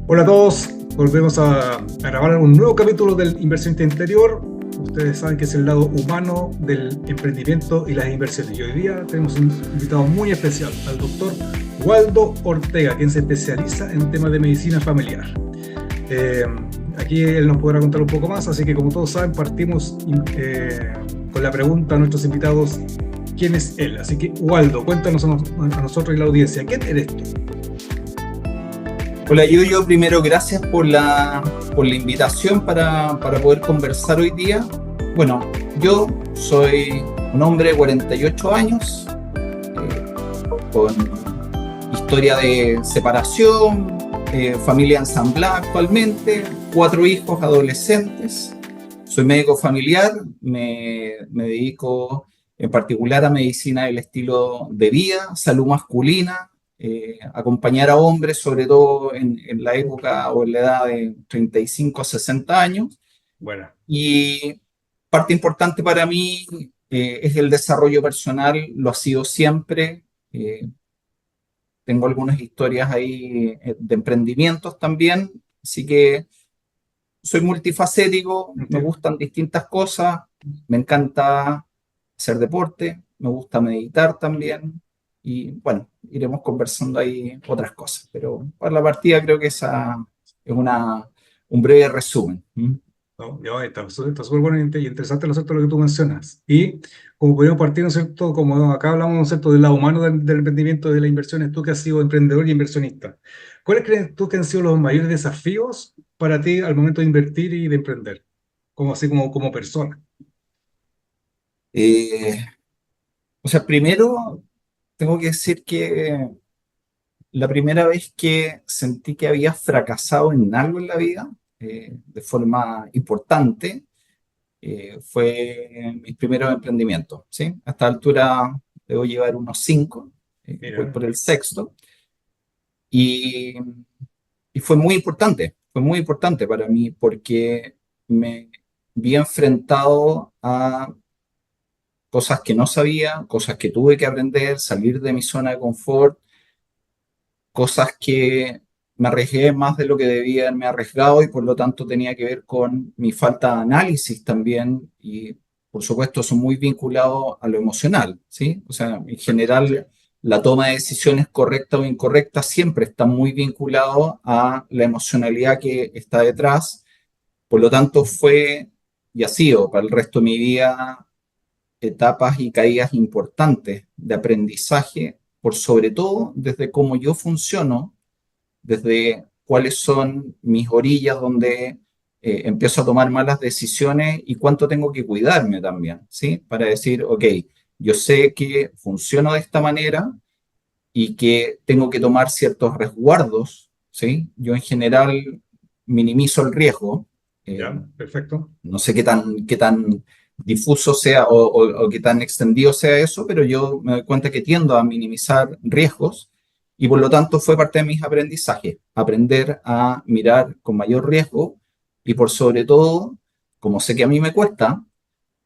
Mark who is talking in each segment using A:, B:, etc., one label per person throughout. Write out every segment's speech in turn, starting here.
A: Hola a todos, volvemos a grabar un nuevo capítulo del Inversionista Interior. Ustedes saben que es el lado humano del emprendimiento y las inversiones. Y hoy día tenemos un invitado muy especial, al doctor Waldo Ortega, quien se especializa en temas de medicina familiar. Eh, Aquí él nos podrá contar un poco más, así que como todos saben, partimos con la pregunta a nuestros invitados, ¿quién es él? Así que Waldo, cuéntanos a nosotros y la audiencia, ¿quién eres tú?
B: Hola, yo primero gracias por la invitación para poder conversar hoy día. Bueno, yo soy un hombre de 48 años, con historia de separación, familia ensamblada actualmente, 4 hijos adolescentes. Soy médico familiar, me dedico en particular a medicina del estilo de vida, salud masculina, acompañar a hombres, sobre todo en la época o en la edad de 35 a 60 años.
A: Bueno.
B: Y parte importante para mí es el desarrollo personal, lo ha sido siempre. Tengo algunas historias ahí de emprendimientos también, así que soy multifacético, me
A: Entiendo.
B: gustan distintas cosas, me encanta hacer deporte, me gusta meditar también y bueno, iremos conversando ahí otras cosas, pero para la partida creo que esa es un breve resumen. ¿Mm?
A: No, ya está súper bueno y interesante, ¿no es cierto?, lo que tú mencionas. Y como podríamos partir, ¿no es cierto?, como acá hablamos, ¿no es cierto?, del lado humano del emprendimiento, de las inversiones, tú que has sido emprendedor y inversionista, ¿cuáles crees tú que han sido los mayores desafíos para ti al momento de invertir y de emprender, como así como persona?
B: Eh, o sea, primero tengo que decir que la primera vez que sentí que había fracasado en algo en la vida, de forma importante, fue mis primeros emprendimientos, ¿sí? A esta altura debo llevar unos 5, voy
A: Mira,
B: por el sexto, y, y fue muy importante para mí porque me vi enfrentado a cosas que no sabía, cosas que tuve que aprender, salir de mi zona de confort, cosas que me arriesgué más de lo que debía haberme arriesgado y por lo tanto tenía que ver con mi falta de análisis también y por supuesto son muy vinculados a lo emocional, ¿sí? O sea, en
A: perfecto, sí.
B: general la toma de decisiones correcta o incorrecta siempre está muy vinculado a la emocionalidad que está detrás, por lo tanto fue y ha sido para el resto de mi vida etapas y caídas importantes de aprendizaje, por sobre todo desde cómo yo funciono, desde cuáles son mis orillas donde empiezo a tomar malas decisiones y cuánto tengo que cuidarme también, ¿sí? Para decir, ok, yo sé que funciono de esta manera y que tengo que tomar ciertos resguardos, ¿sí? Yo en general minimizo el riesgo, eh,
A: Ya, perfecto.
B: no sé qué tan difuso sea o qué tan extendido sea eso, pero yo me doy cuenta que tiendo a minimizar riesgos y por lo tanto fue parte de mis aprendizajes, aprender a mirar con mayor riesgo y por sobre todo, como sé que a mí me cuesta,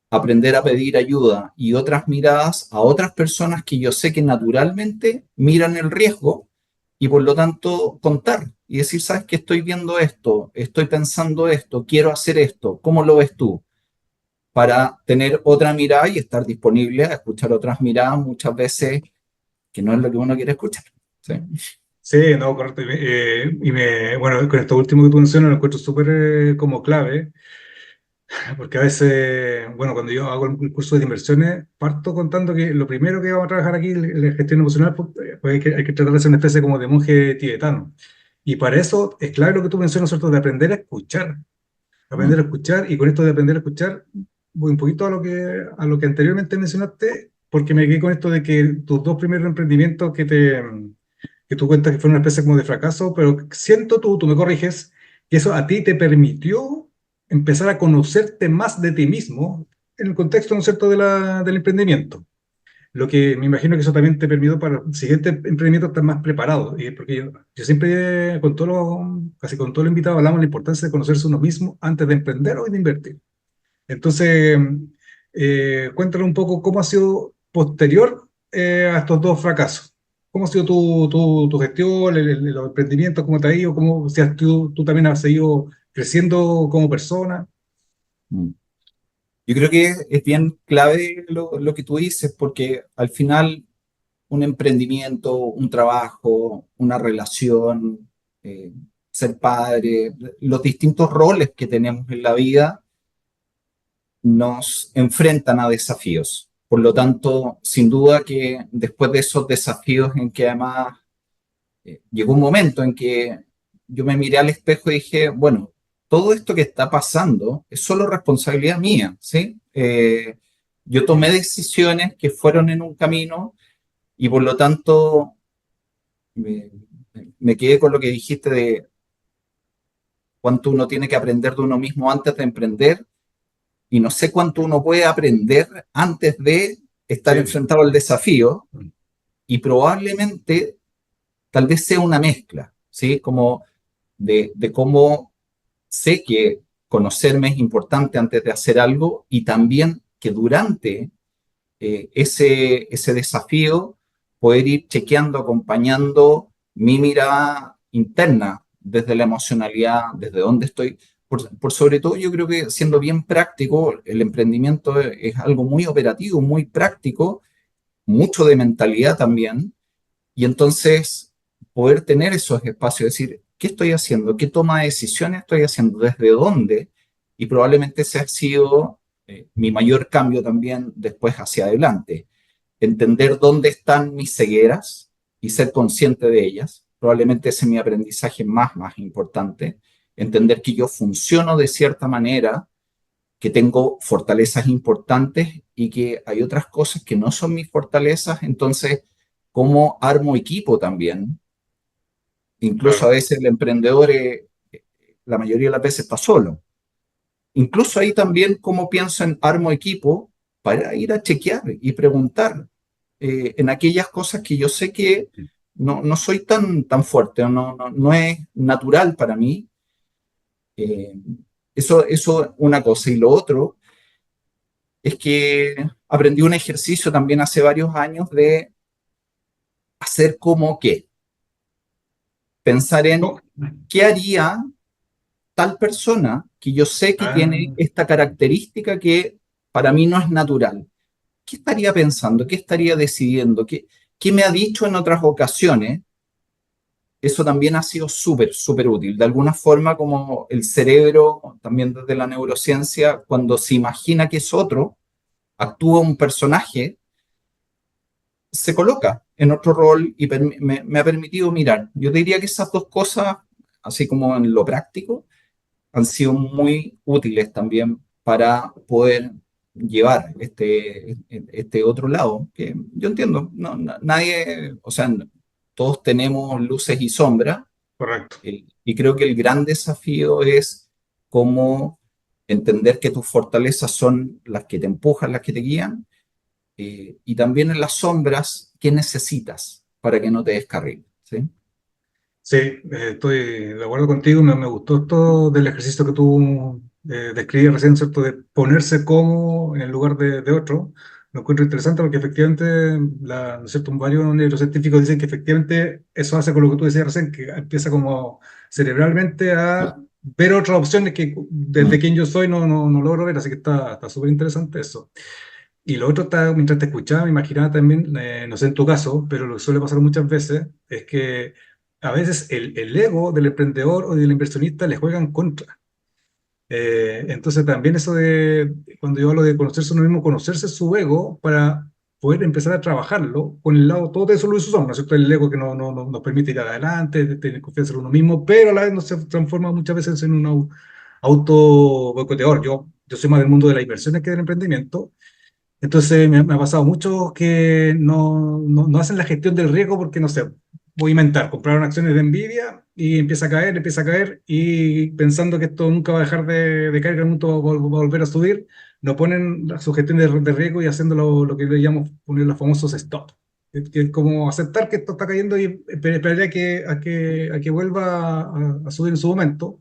B: aprender a pedir ayuda y otras miradas a otras personas que yo sé que naturalmente miran el riesgo y por lo tanto contar y decir, sabes que estoy viendo esto, estoy pensando esto, quiero hacer esto, ¿cómo lo ves tú? Para tener otra mirada y estar disponible a escuchar otras miradas muchas veces que no es lo que uno quiere escuchar. ¿Sí?
A: Sí, no, correcto. Bueno, con esto último que tú mencionas lo encuentro súper como clave. Porque a veces, bueno, cuando yo hago el curso de inversiones, parto contando que lo primero que vamos a trabajar aquí en la gestión emocional, pues hay que tratar de ser una especie como de monje tibetano. Y para eso es clave lo que tú mencionas, ¿cierto? De
B: Mm.
A: aprender a escuchar, y con esto de aprender a escuchar, voy un poquito a lo que anteriormente mencionaste, porque me quedé con esto de que tus dos primeros emprendimientos que tú cuentas que fueron una especie como de fracaso, pero siento tú me corriges, que eso a ti te permitió empezar a conocerte más de ti mismo en el contexto, ¿no es cierto?, del emprendimiento. Lo que me imagino que eso también te permitió para el siguiente emprendimiento estar más preparado. Porque yo siempre, casi con todo el invitado, hablamos de la importancia de conocerse uno mismo antes de emprender o de invertir. Entonces, cuéntanos un poco cómo ha sido posterior a estos dos fracasos. cómo ha sido tu gestión, los emprendimientos, cómo te ha ido, cómo si tú también has seguido creciendo como persona.
B: Mm. Yo creo que es bien clave lo que tú dices, porque al final un emprendimiento, un trabajo, una relación, eh, ser padre, los distintos roles que tenemos en la vida nos enfrentan a desafíos. Por lo tanto, sin duda que después de esos desafíos en que además llegó un momento en que yo me miré al espejo y dije, bueno, todo esto que está pasando es solo responsabilidad mía, ¿sí? Yo tomé decisiones que fueron en un camino y por lo tanto me, me quedé con lo que dijiste de cuánto uno tiene que aprender de uno mismo antes de emprender y no sé cuánto uno puede aprender antes de estar
A: Sí.
B: enfrentado al desafío y probablemente tal vez sea una mezcla, ¿sí? Como de cómo sé que conocerme es importante antes de hacer algo y también que durante ese desafío poder ir chequeando, acompañando mi mirada interna desde la emocionalidad, desde dónde estoy. Por sobre todo, yo creo que siendo bien práctico, el emprendimiento es algo muy operativo, muy práctico, mucho de mentalidad también. Y entonces poder tener esos espacios, decir, ¿qué estoy haciendo? ¿Qué toma de decisiones estoy haciendo? ¿Desde dónde? Y probablemente ese ha sido mi mayor cambio también después hacia adelante. Entender dónde están mis cegueras y ser consciente de ellas. Probablemente ese es mi aprendizaje más importante. Entender que yo funciono de cierta manera, que tengo fortalezas importantes y que hay otras cosas que no son mis fortalezas. Entonces, cómo armo equipo también. Incluso a
A: Claro.
B: veces el emprendedor, la mayoría de las veces está solo. Incluso ahí también cómo pienso en armo equipo para ir a chequear y preguntar en aquellas cosas que yo sé que no soy tan fuerte o no es natural para mí. Eh, eso una cosa. Y lo otro es que aprendí un ejercicio también hace varios años de hacer como qué. Pensar en
A: No.
B: qué haría tal persona que yo sé que tiene
A: Ah,
B: esta característica que para mí no es natural. ¿Qué estaría pensando? ¿Qué estaría decidiendo? ¿Qué me ha dicho en otras ocasiones? Eso también ha sido súper útil. De alguna forma, como el cerebro, también desde la neurociencia, cuando se imagina que es otro, actúa un personaje, se coloca en otro rol y me ha permitido mirar. Yo diría que esas dos cosas, así como en lo práctico, han sido muy útiles también para poder llevar este otro lado, que yo entiendo, nadie, o sea, todos tenemos luces y sombras,
A: correcto.
B: y creo que el gran desafío es cómo entender que tus fortalezas son las que te empujan, las que te guían, y también en las sombras, ¿qué necesitas para que no te descarriles? ¿Sí?
A: Sí, estoy de acuerdo contigo. Me gustó esto del ejercicio que tú describías recién, ¿cierto? De ponerse como en el lugar de otro. Lo encuentro interesante porque efectivamente, ¿no es cierto? Varios neurocientíficos dicen que efectivamente eso hace con lo que tú decías recién, que empieza como cerebralmente a ver otras opciones que desde
B: Mm.
A: quien yo soy no logro ver, así que está súper interesante eso. Y lo otro está, mientras te escuchaba, me imaginaba también, no sé en tu caso, pero lo que suele pasar muchas veces es que a veces el ego del emprendedor o del inversionista le juega en contra. Entonces también eso de, cuando yo hablo de conocerse uno mismo, conocerse su ego para poder empezar a trabajarlo con el lado, todo eso lo hizo somos, ¿no es cierto? El ego que no nos permite ir adelante, de tener confianza en uno mismo, pero a la vez no se transforma muchas veces en un auto boicoteador. Yo soy más del mundo de las inversiones que del emprendimiento. Entonces me ha pasado mucho que no hacen la gestión del riesgo porque, no sé, voy a inventar, compraron acciones de Nvidia y empieza a caer y pensando que esto nunca va a dejar de caer, que nunca va a volver a subir, no ponen su gestión de riesgo y haciendo lo que le llamamos poner los famosos stop. Que es como aceptar que esto está cayendo y esperar a que vuelva a subir en su momento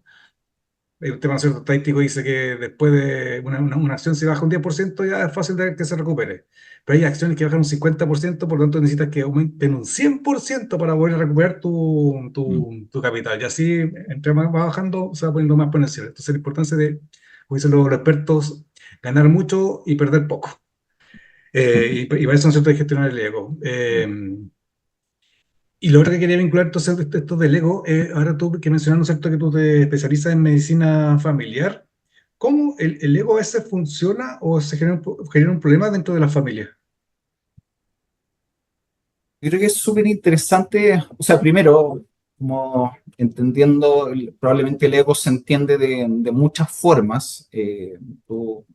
A: hay un tema, ¿no es cierto?, estadístico dice que después de una acción si baja un 10% ya es fácil de que se recupere. Pero hay acciones que bajan un 50%, por lo tanto necesitas que aumenten un 100% para poder recuperar
B: Mm.
A: tu capital. Y así, entre más va bajando, se va poniendo más exponencial. Entonces, la importancia de, como dicen los expertos, ganar mucho y perder poco. Y para eso, ¿no es cierto?, hay que gestionar el ego. Y lo otro que quería vincular entonces esto del ego, ahora tú que mencionaste, ¿no es cierto?, que tú te especializas en medicina familiar. ¿Cómo el ego a veces funciona o se genera un problema dentro de la familia?
B: Yo creo que es súper interesante, o sea, primero, como entendiendo, probablemente el ego se entiende de muchas formas. Tú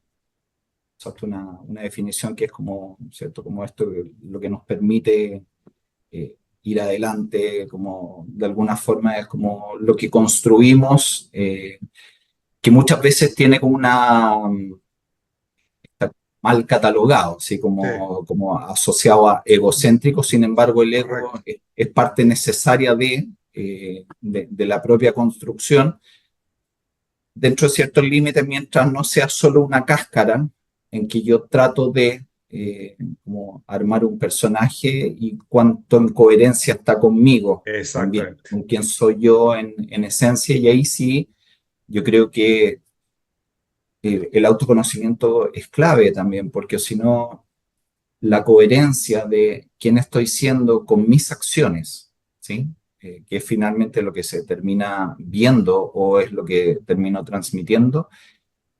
B: usaste una definición que es como, ¿cierto? Como esto, lo que nos permite ir adelante, como de alguna forma es como lo que construimos, que muchas veces tiene como una mal catalogado, así
A: Sí,
B: como asociado a egocéntrico. Sin embargo, el ego
A: correcto.
B: es parte necesaria de la propia construcción dentro de ciertos límites, mientras no sea solo una cáscara en que yo trato de como armar un personaje y cuánto en coherencia está conmigo también,
A: Exactamente.
B: con quién soy yo en esencia. Y ahí sí, yo creo que el autoconocimiento es clave también, porque si no, la coherencia de quién estoy siendo con mis acciones, ¿sí? Que es finalmente lo que se termina viendo o es lo que termino transmitiendo,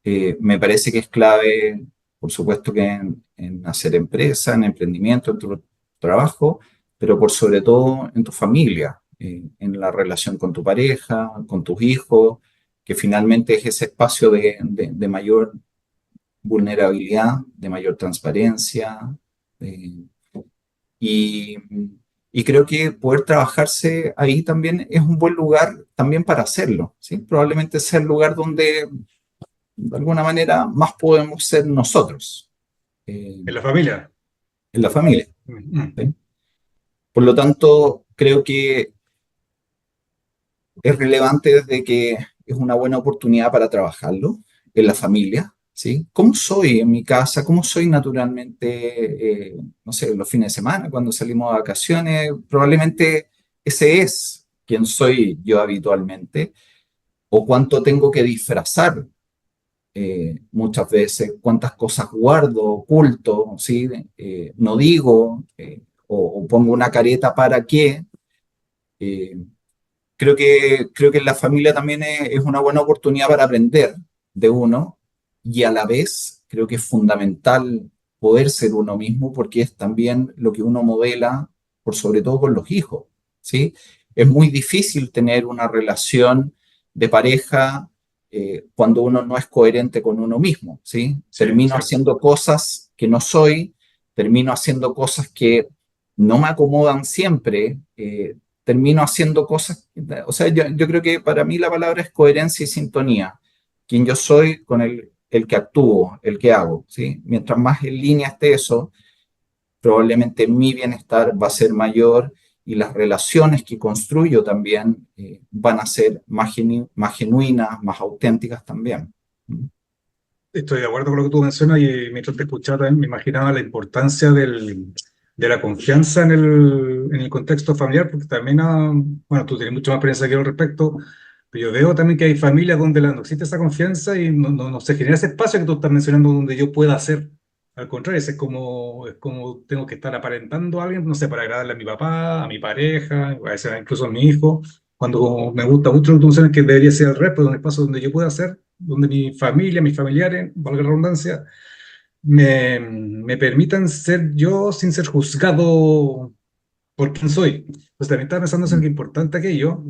B: me parece que es clave, por supuesto que en hacer empresa, en emprendimiento, en tu trabajo, pero por sobre todo en tu familia, en la relación con tu pareja, con tus hijos, que finalmente es ese espacio de mayor vulnerabilidad, de mayor transparencia. eh, y, y creo que poder trabajarse ahí también es un buen lugar también para hacerlo, ¿sí? Probablemente sea el lugar donde de alguna manera más podemos ser nosotros
A: En la familia.
B: en la familia.
A: Mm.
B: ¿Sí? Por lo tanto, creo que es relevante desde que es una buena oportunidad para trabajarlo en la familia. ¿Sí? ¿Cómo soy en mi casa? ¿Cómo soy naturalmente, no sé, los fines de semana, cuando salimos de vacaciones? Probablemente ese es quien soy yo habitualmente, o cuánto tengo que disfrazar muchas veces, cuántas cosas guardo, oculto, ¿sí? No digo, o pongo una careta para qué. Eh, creo que en la familia también es una buena oportunidad para aprender de uno y a la vez creo que es fundamental poder ser uno mismo porque es también lo que uno modela, por sobre todo con los hijos, ¿sí? Es muy difícil tener una relación de pareja cuando uno no es coherente con uno mismo, ¿sí?
A: Sí,
B: Termino
A: cierto.
B: haciendo cosas que no soy, termino haciendo cosas que no me acomodan siempre, termino haciendo cosas, o sea, yo creo que para mí la palabra es coherencia y sintonía. Quien yo soy con el que actúo, el que hago, ¿sí? Mientras más en línea esté eso, probablemente mi bienestar va a ser mayor y las relaciones que construyo también van a ser más genuinas, más auténticas también. ¿Mm?
A: Estoy de acuerdo con lo que tú mencionas y mientras te escuchaba también me imaginaba la importancia de la confianza en el contexto familiar, porque también, bueno, tú tienes mucha más experiencia que yo al respecto, pero yo veo también que hay familias donde no existe esa confianza y no se genera ese espacio que tú estás mencionando donde yo pueda hacer. Al contrario, es como tengo que estar aparentando a alguien, no sé, para agradarle a mi papá, a mi pareja, a veces incluso a mi hijo, cuando me gusta mucho lo que tú mencionas que debería ser al revés, pues, un espacio donde yo pueda hacer donde mi familia, mis familiares, valga la redundancia, me permitan ser yo sin ser juzgado por quién soy. Pues también estaba pensando en
B: Mm.
A: algo importante aquello,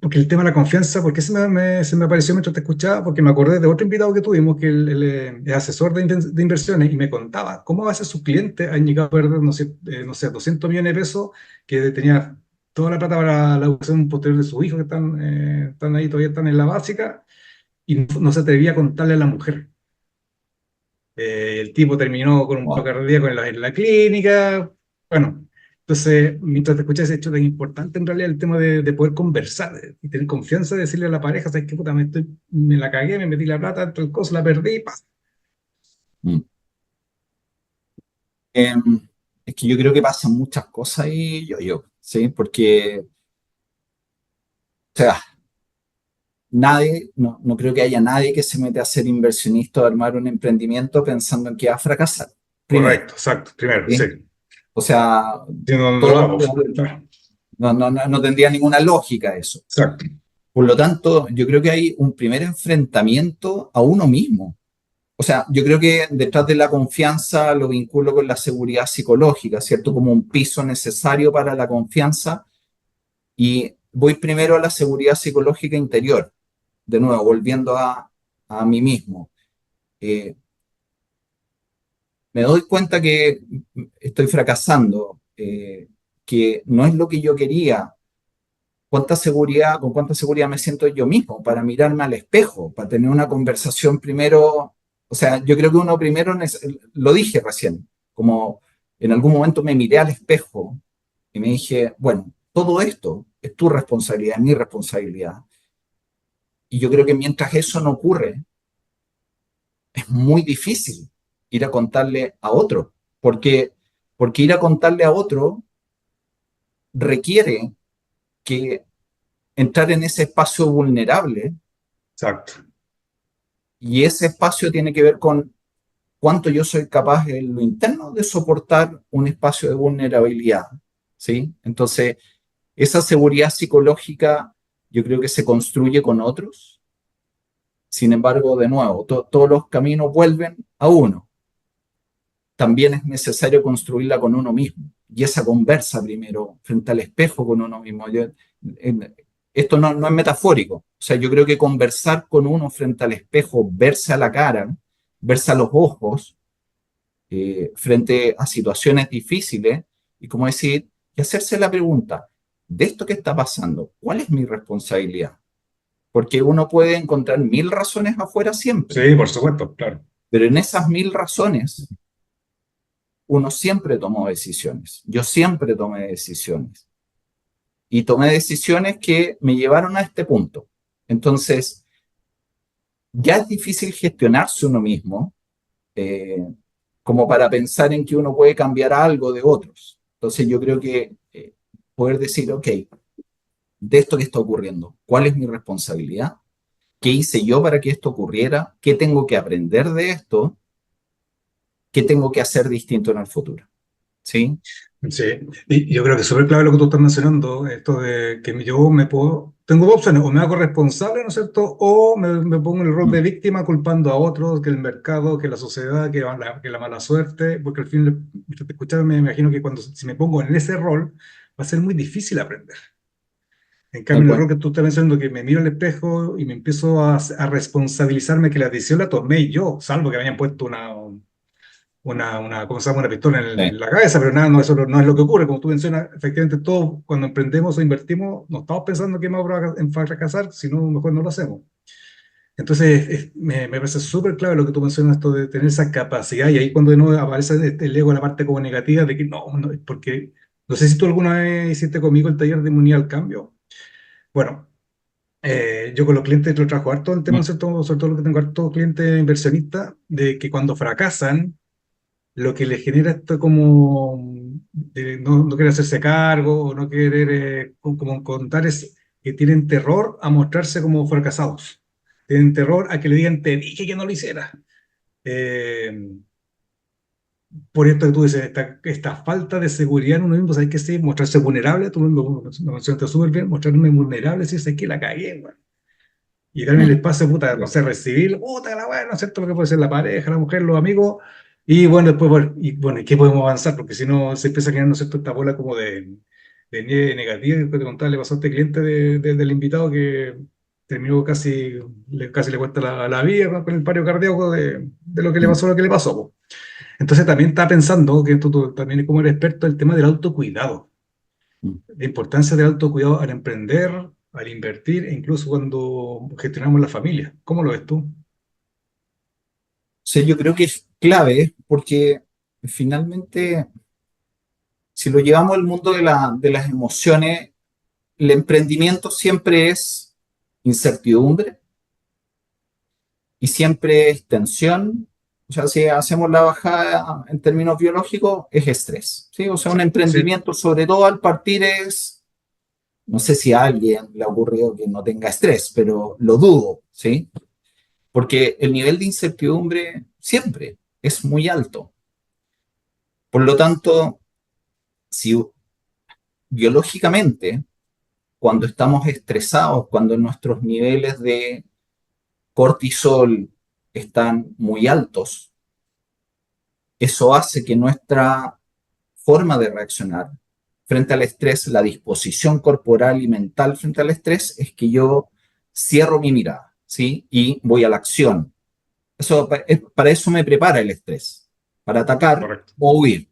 A: porque el tema de la confianza, porque se me apareció mientras te escuchaba, porque me acordé de otro invitado que tuvimos, que es asesor de inversiones, y me contaba cómo a veces sus clientes han llegado a perder, no sé, 200 millones de pesos, que tenía toda la plata para la educación posterior de sus hijos, que están ahí, todavía están en la básica, y no se atrevía a contarle a la mujer. El tipo terminó con un paro
B: Wow.
A: cardíaco en la clínica. Bueno, Entonces, mientras te escuchas, ese hecho tan importante en realidad el tema de poder conversar y tener confianza de decirle a la pareja, ¿sabes qué puta? Me la cagué, me metí la plata dentro del coso, la perdí, pa.
B: Mm. Em, es que yo creo que pasan muchas cosas y ¿sí? Porque, o sea, nadie, no creo que haya nadie que se mete a ser inversionista o a armar un emprendimiento pensando en que va a fracasar, primero,
A: Correcto, exacto, primero, sí.
B: ¿sí? O sea,
A: Si no, no
B: todo
A: lo
B: el
A: hago,
B: mundo,
A: claro,
B: no tendría ninguna lógica eso.
A: exacto.
B: Por lo tanto, yo creo que hay un primer enfrentamiento a uno mismo. O sea, yo creo que detrás de la confianza lo vinculo con la seguridad psicológica, ¿cierto? Como un piso necesario para la confianza. Y voy primero a la seguridad psicológica interior, de nuevo, volviendo a mí mismo. Eh, Me doy cuenta que estoy fracasando, que no es lo que yo quería. Con cuánta seguridad me siento yo mismo para mirarme al espejo, para tener una conversación primero? O sea, yo creo que uno primero, lo dije recién, como en algún momento me miré al espejo y me dije, bueno, todo esto es tu responsabilidad, es mi responsabilidad. Y yo creo que mientras eso no ocurre, es muy difícil ir a contarle a otro, porque, porque ir a contarle a otro requiere que entrar en ese espacio vulnerable,
A: Exacto.
B: y ese espacio tiene que ver con cuánto yo soy capaz en lo interno de soportar un espacio de vulnerabilidad, ¿sí? Entonces, esa seguridad psicológica yo creo que se construye con otros. Sin embargo, de nuevo, todos los caminos vuelven a uno. También es necesario construirla con uno mismo. Y esa conversa primero, frente al espejo con uno mismo. Esto no es metafórico. O sea, yo creo que conversar con uno frente al espejo, verse a la cara, verse a los ojos, frente a situaciones difíciles, y como decir, y hacerse la pregunta, de esto que está pasando, ¿cuál es mi responsabilidad? Porque uno puede encontrar mil razones afuera siempre,
A: Sí, por supuesto, claro.
B: pero en esas mil razones uno siempre tomó decisiones. Yo siempre tomé decisiones. Y tomé decisiones que me llevaron a este punto. Entonces, ya es difícil gestionarse uno mismo, eh, como para pensar en que uno puede cambiar algo de otros. Entonces, yo creo que poder decir, ok, de esto que está ocurriendo, ¿cuál es mi responsabilidad? ¿Qué hice yo para que esto ocurriera? ¿Qué tengo que aprender de esto? ¿Qué tengo que hacer distinto en el futuro? ¿Sí?
A: Sí, y yo creo que es súper clave lo que tú estás mencionando, esto de que yo me puedo, tengo dos opciones, o me hago responsable, ¿no es cierto? O me pongo en el rol
B: Mm.
A: de víctima culpando a otros, que el mercado, que la sociedad, que la mala suerte, porque al fin, mientras te escuchaba, me imagino que cuando si me pongo en ese rol, va a ser muy difícil aprender. En
B: Tal
A: cambio, en el
B: cual.
A: rol que tú estás mencionando, que me miro al espejo y me empiezo a responsabilizarme que la decisión la tomé yo, salvo que me hayan puesto ¿cómo se llama? Una pistola
B: Sí.
A: en la cabeza, pero nada, no, eso no es lo que ocurre. Como tú mencionas, efectivamente, todos cuando emprendemos o invertimos, no estamos pensando que vamos a fracasar, sino mejor no lo hacemos. Entonces, me parece súper clave lo que tú mencionas, esto de tener esa capacidad, y ahí cuando de nuevo aparece el ego, la parte como negativa, de que no, porque no sé si tú alguna vez hiciste conmigo el taller de inmunidad al cambio. Bueno, yo con los clientes lo trabajo harto el tema, ¿no
B: Mm.
A: es cierto? Sobre todo lo que tengo harto clientes inversionistas, de que cuando fracasan, lo que le genera esto como de no querer hacerse cargo o no querer como contar es que tienen terror a mostrarse como fracasados. Tienen terror a que le digan, te dije que no lo hiciera. Eh, por esto que tú dices, esta falta de seguridad en uno mismo, ¿sabes qué? Sí, mostrarse vulnerable, tú lo mencionaste súper bien, mostrarme vulnerable, sí, sé que la cagué, güey. Y darme el
B: Mm.
A: espacio, puta, no sé, recibir, puta, la weá, ¿no es cierto? Lo que puede ser la pareja, la mujer, los amigos. Y bueno, después, bueno, ¿y qué podemos avanzar? Porque si no, se empieza a crear, ¿no es cierto?, esta bola como de nieve negativa. Y después te contaba, le pasó a este cliente del invitado que terminó casi le cuesta la vida, ¿no?, con el paro cardíaco de lo que le
B: Mm.
A: pasó, lo que le pasó, po. Entonces también está pensando que tú también como eres experto el tema del autocuidado,
B: Mm.
A: la importancia del autocuidado al emprender, al invertir e incluso cuando gestionamos la familia. ¿Cómo lo ves tú?
B: Sí, yo creo que es clave porque finalmente Si lo llevamos al mundo de las emociones, el emprendimiento siempre es incertidumbre y siempre es tensión. O sea, si hacemos la bajada en términos biológicos, es estrés, ¿sí? O sea, un
A: Sí, sí,
B: emprendimiento, sobre todo al partir, es, no sé si a alguien le ha ocurrido que no tenga estrés, pero lo dudo, ¿sí? Porque el nivel de incertidumbre siempre es muy alto. Por lo tanto, si biológicamente, cuando estamos estresados, cuando nuestros niveles de cortisol están muy altos, eso hace que nuestra forma de reaccionar frente al estrés, la disposición corporal y mental frente al estrés, es que yo cierro mi mirada, ¿sí? Y voy a la acción. Eso, para eso me prepara el estrés, para atacar
A: correcto.
B: o huir.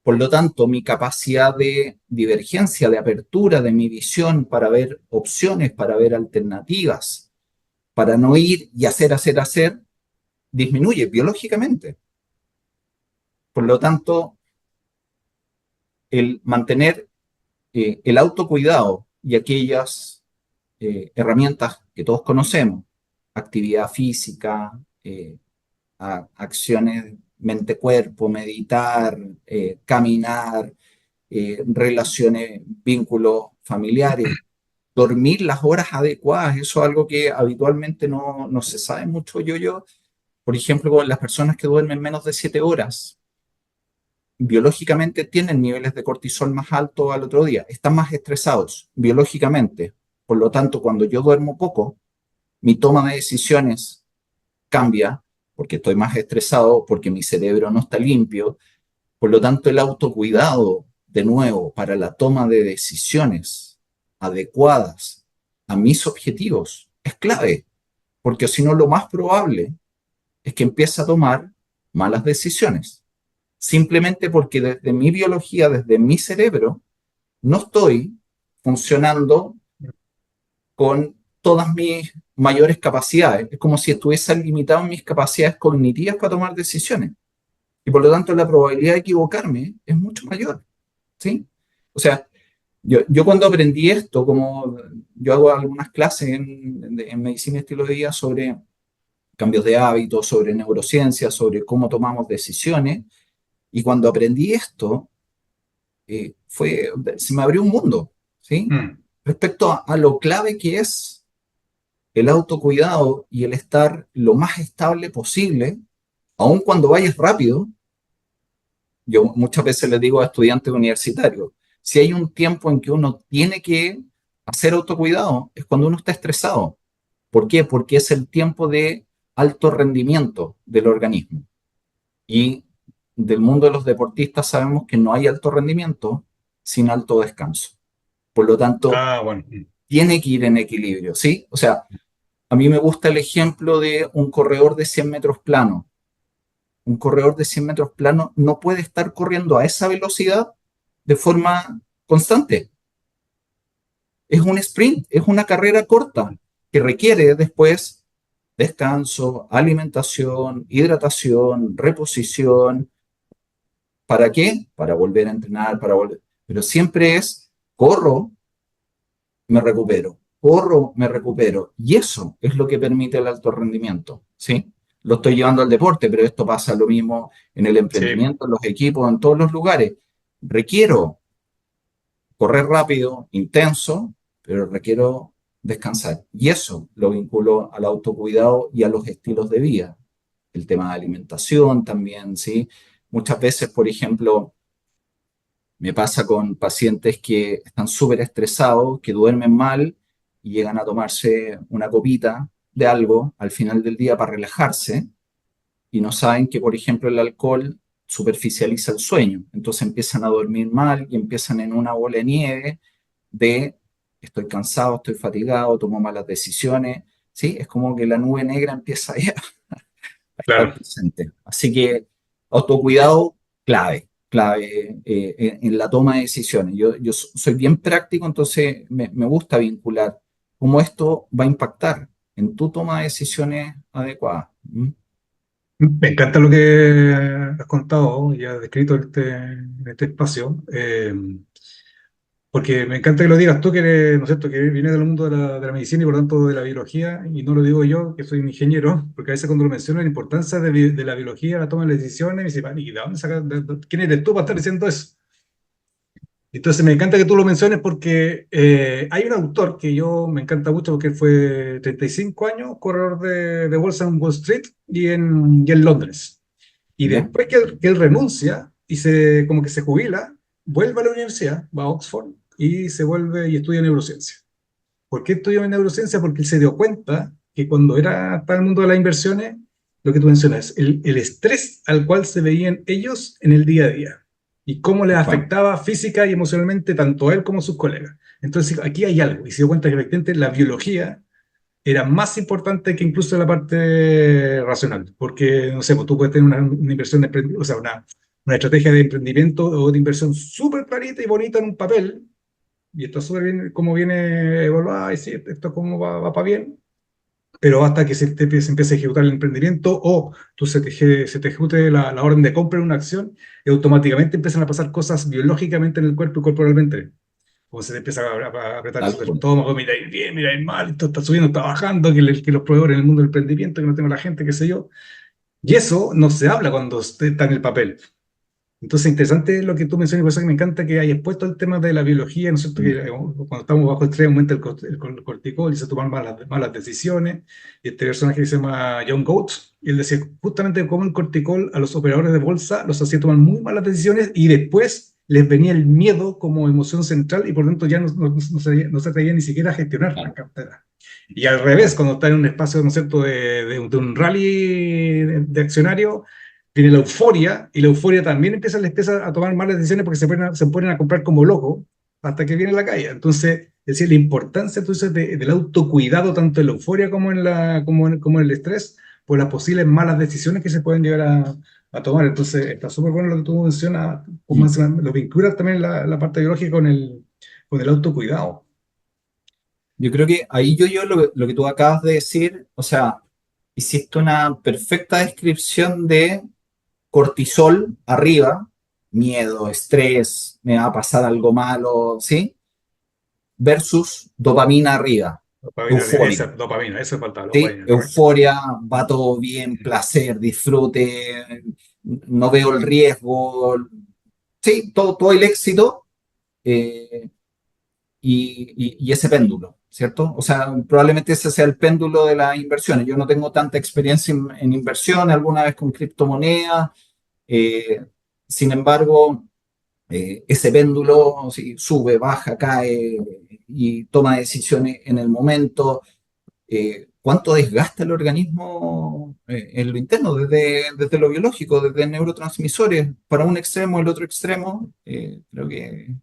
B: Por lo tanto, mi capacidad de divergencia, de apertura de mi visión para ver opciones, para ver alternativas, para no ir y hacer, disminuye biológicamente. Por lo tanto, el mantener el autocuidado y aquellas herramientas que todos conocemos, actividad física, acciones mente-cuerpo, meditar, caminar, relaciones, vínculos familiares, dormir las horas adecuadas, eso es algo que habitualmente no se sabe mucho. Por ejemplo, con las personas que duermen menos de 7 horas, biológicamente tienen niveles de cortisol más altos al otro día, están más estresados biológicamente. Por lo tanto, cuando yo duermo poco, mi toma de decisiones cambia porque estoy más estresado, porque mi cerebro no está limpio. Por lo tanto, el autocuidado, de nuevo, para la toma de decisiones adecuadas a mis objetivos es clave, porque si no, lo más probable es que empiece a tomar malas decisiones, simplemente porque desde mi biología, desde mi cerebro, no estoy funcionando con todas mis mayores capacidades. Es como si estuviese limitado en mis capacidades cognitivas para tomar decisiones. Y por lo tanto, la probabilidad de equivocarme es mucho mayor. ¿Sí? O sea, yo cuando aprendí esto, como yo hago algunas clases en medicina y estilo de vida sobre cambios de hábitos, sobre neurociencia, sobre cómo tomamos decisiones, y cuando aprendí esto, se me abrió un mundo, ¿sí?
A: Mm,
B: Respecto a lo clave que es el autocuidado y el estar lo más estable posible, aun cuando vayas rápido. Yo muchas veces les digo a estudiantes universitarios, si hay un tiempo en que uno tiene que hacer autocuidado, es cuando uno está estresado. ¿Por qué? Porque es el tiempo de alto rendimiento del organismo. Y del mundo de los deportistas sabemos que no hay alto rendimiento sin alto descanso. Por lo tanto,
A: ah, bueno.
B: tiene que ir en equilibrio, ¿sí? O sea, a mí me gusta el ejemplo de un corredor de 100 metros plano. Un corredor de 100 metros plano no puede estar corriendo a esa velocidad de forma constante. Es un sprint, es una carrera corta que requiere después descanso, alimentación, hidratación, reposición. ¿Para qué? Para volver a entrenar, para volver. Pero siempre es corro, me recupero, corro, me recupero. Y eso es lo que permite el alto rendimiento, ¿sí? Lo estoy llevando al deporte, pero esto pasa lo mismo en el
A: Sí,
B: emprendimiento, en los equipos, en todos los lugares. Requiero correr rápido, intenso, pero requiero descansar. Y eso lo vinculo al autocuidado y a los estilos de vida. El tema de alimentación también, ¿sí? Muchas veces, por ejemplo, me pasa con pacientes que están súper estresados, que duermen mal y llegan a tomarse una copita de algo al final del día para relajarse y no saben que, por ejemplo, el alcohol superficializa el sueño. Entonces empiezan a dormir mal y empiezan en una bola de nieve de estoy cansado, estoy fatigado, tomo malas decisiones. ¿Sí? Es como que la nube negra empieza ahí a estar
A: claro.
B: presente. Así que autocuidado, clave en la toma de decisiones. Yo soy bien práctico, entonces me gusta vincular cómo esto va a impactar en tu toma de decisiones adecuadas. ¿Mm?
A: Me encanta lo que has contado y has descrito en este espacio, porque me encanta que lo digas tú, que eres, ¿no es cierto?, que vienes del mundo de la medicina y por tanto de la biología, y no lo digo yo, que soy un ingeniero, porque a veces cuando lo menciono la importancia de la biología, la toma de decisiones, me dice, "Vale, ¿y de dónde sacas, quién eres tú para estar diciendo eso?" Entonces me encanta que tú lo menciones porque hay un autor que yo me encanta mucho porque él fue 35 años corredor de bolsa en Wall Street y en Londres. Y
B: ¿Ya?
A: después que él renuncia y como que se jubila, vuelve a la universidad, va a Oxford y se vuelve y estudia neurociencia. ¿Por qué estudió neurociencia? Porque él se dio cuenta que cuando estaba en el mundo de las inversiones, lo que tú mencionas, el estrés al cual se veían ellos en el día a día y cómo les
B: Bueno,
A: afectaba física y emocionalmente tanto a él como a sus colegas. Entonces aquí hay algo y se dio cuenta que efectivamente la biología era más importante que incluso la parte racional, porque, no sé, pues tú puedes tener una inversión de, o sea, una estrategia de emprendimiento o de inversión súper clarita y bonita en un papel, y está súper bien como viene evaluada, y sí, esto como va para bien, pero hasta que se empiece a ejecutar el emprendimiento o se te ejecute la orden de compra de una acción, y automáticamente empiezan a pasar cosas biológicamente en el cuerpo y corporalmente. Como se te empieza a apretar
B: tal
A: el
B: cual.
A: estómago, mira ahí bien, mira ahí mal, esto está subiendo, está bajando, que los proveedores en el mundo del emprendimiento, que no tengo la gente, qué sé yo. Y eso no se habla cuando está en el papel. Entonces, interesante lo que tú mencionas, y por eso que me encanta que hayas puesto el tema de la biología, ¿no es cierto? Que
B: Mm.
A: cuando estamos bajo estrés aumenta el corticol y se toman malas decisiones. Y este personaje que se llama John Coates, y él decía justamente cómo el corticol a los operadores de bolsa los hacía tomar muy malas decisiones y después les venía el miedo como emoción central y por lo tanto ya no se atrevía ni siquiera a gestionar la
B: Claro,
A: cartera. Y al revés,
B: claro.
A: cuando está en un espacio, ¿no es cierto?, de un rally de accionario, tiene la euforia, y la euforia también les empieza a tomar malas decisiones porque se ponen a comprar como locos hasta que viene la caída. Entonces, es decir, la importancia entonces del autocuidado, tanto en la euforia como en el estrés, por las posibles malas decisiones que se pueden llegar a tomar. Entonces, está súper bueno lo que tú mencionas, como
B: Y
A: lo vinculas también la parte biológica con el autocuidado.
B: yo creo que ahí yo lo que tú acabas de decir, o sea, hiciste una perfecta descripción de cortisol arriba, miedo, estrés, me va a pasar algo malo, ¿sí? Versus dopamina arriba,
A: Dopamina,
B: euforia,
A: dopamina, eso falta,
B: ¿sí?
A: dopamina, correcto.
B: Euforia, va todo bien, placer, disfrute, no veo el riesgo, sí, todo el éxito eh, y ese péndulo, ¿cierto? O sea, probablemente ese sea el péndulo de las inversiones. Yo no tengo tanta experiencia en inversiones, alguna vez con criptomonedas, eh, sin embargo, ese péndulo sí, sube, baja, cae y toma decisiones en el momento. ¿Cuánto desgasta el organismo en lo interno, desde lo biológico, desde neurotransmisores, para un extremo, el otro extremo? Creo que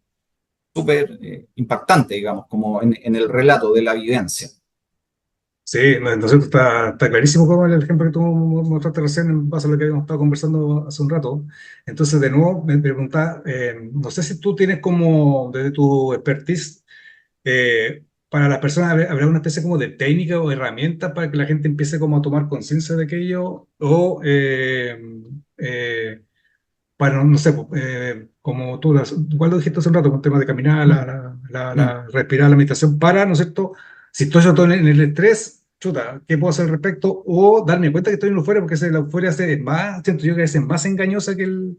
B: súper impactante, digamos, como en el relato de la vivencia.
A: Sí, no, entonces está clarísimo como el ejemplo que tú mostraste recién en base a lo que habíamos estado conversando hace un rato. Entonces, de nuevo, me preguntaba, no sé si tú tienes como, desde tu expertise, para las personas, ¿habrá una especie como de técnica o herramienta para que la gente empiece como a tomar conciencia de aquello? O, para, no sé, como tú, igual lo dijiste hace un rato, con el tema de caminar,
B: Mm, mm.
A: respirar, la meditación, para, ¿no es cierto? Si estoy yo todo en el estrés, chuta, ¿qué puedo hacer al respecto? O darme cuenta que estoy en la euforia, porque la euforia es más, siento yo que es más engañosa que el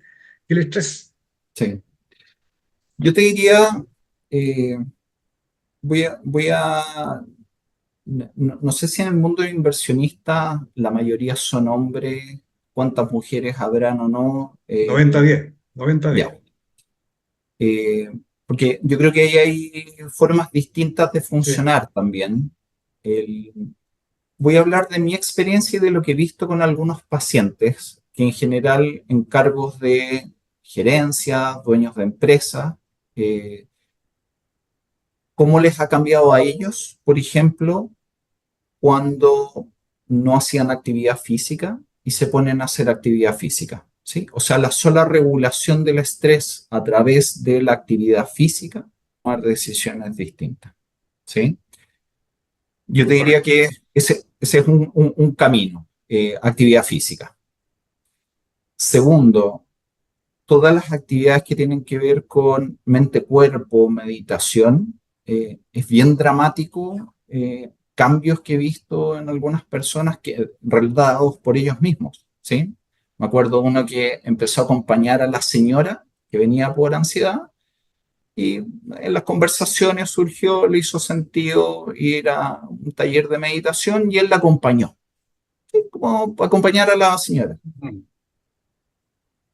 A: estrés.
B: Sí. Yo te diría, eh, no sé si en el mundo de inversionistas la mayoría son hombres, cuántas mujeres habrán o no.
A: 90-10, 90-10.
B: Ya. Eh, Porque yo creo que ahí hay formas distintas de
A: Sí.
B: funcionar también. El- Voy a hablar de mi experiencia y de lo que he visto con algunos pacientes, que en general en cargos de gerencia, dueños de empresa, eh, cómo les ha cambiado a ellos, por ejemplo, cuando no hacían actividad física y se ponen a hacer actividad física, ¿sí? O sea, la sola regulación del estrés a través de la actividad física, tomar decisiones distintas, ¿sí? Yo te diría
A: Correcto.
B: que ese es un camino, actividad física. Segundo, todas las actividades que tienen que ver con mente-cuerpo, meditación, es bien dramático, cambios que he visto en algunas personas que dados por ellos mismos, ¿sí? Me acuerdo uno que empezó a acompañar a la señora que venía por ansiedad y en las conversaciones surgió, le hizo sentido ir a un taller de meditación y él la acompañó, ¿sí? Como acompañar a la señora.
A: Mm.